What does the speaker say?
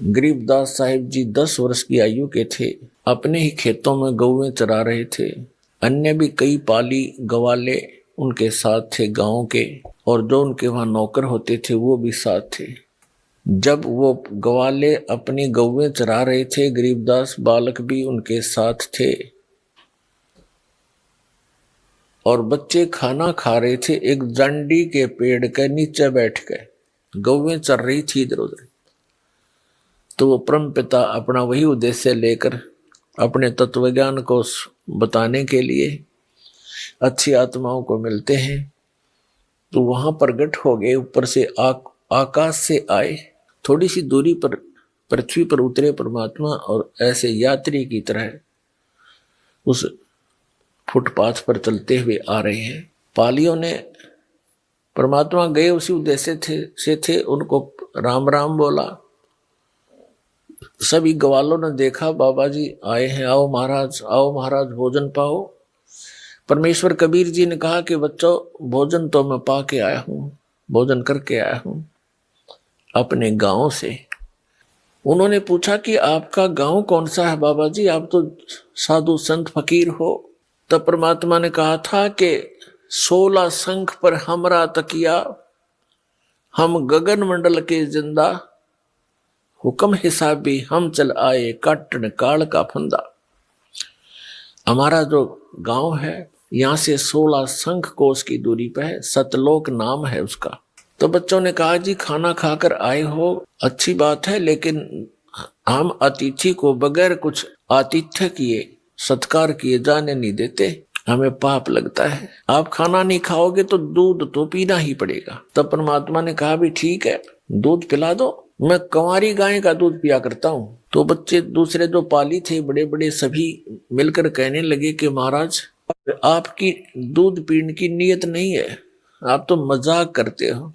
गरीबदास साहिब जी 10 वर्ष की आयु के थे। अपने ही खेतों में गौएं चरा रहे थे। अन्य भी कई पाली गवाले उनके साथ थे गांव के, और जो उनके वहां नौकर होते थे वो भी साथ थे। जब वो गवाले अपनी गौएं चरा रहे थे, गरीबदास बालक भी उनके साथ थे और बच्चे खाना खा रहे थे। एक जंडी के पेड़ के नीचे बैठ गए, गौएं चर रही थी इधर उधर। तो वो परम पिता अपना वही उद्देश्य लेकर अपने तत्वज्ञान को बताने के लिए अच्छी आत्माओं को मिलते हैं, तो वहां प्रकट हो गए। ऊपर से आकाश से आए, थोड़ी सी दूरी पर पृथ्वी पर उतरे परमात्मा, और ऐसे यात्री की तरह उस फुटपाथ पर चलते हुए आ रहे हैं। पालियों ने, परमात्मा गए उसी उद्देश्य से थे, उनको राम राम बोला। सभी ग्वालों ने देखा बाबा जी आए हैं, आओ महाराज भोजन पाओ। परमेश्वर कबीर जी ने कहा कि बच्चों, भोजन तो मैं पा के आया हूं, भोजन करके आया हूं अपने गांव से। उन्होंने पूछा कि आपका गांव कौन सा है बाबा जी, आप तो साधु संत फकीर हो। तब परमात्मा ने कहा था कि 16 शंख पर हमरा तकिया, हम गगन मंडल के जिंदा, हुक्म हिसाबी हम चल आए, काटन काल का फंदा। हमारा जो गांव है यहाँ से 16 शंख कोस की दूरी पे है, सतलोक नाम है उसका। तो बच्चों ने कहा जी खाना खाकर आए हो, अच्छी बात है, लेकिन हम अतिथि को बगैर कुछ आतिथ्य किए, सत्कार किए जाने नहीं देते, हमें पाप लगता है। आप खाना नहीं खाओगे तो दूध तो पीना ही पड़ेगा। तब परमात्मा ने कहा भी ठीक है, दूध पिला दो, मैं कंवारी गाय का दूध पिया करता हूँ। तो बच्चे दूसरे जो पाली थे बड़े बड़े सभी मिलकर कहने लगे कि महाराज आपकी दूध पीने की नीयत नहीं है, आप तो मजाक करते हो।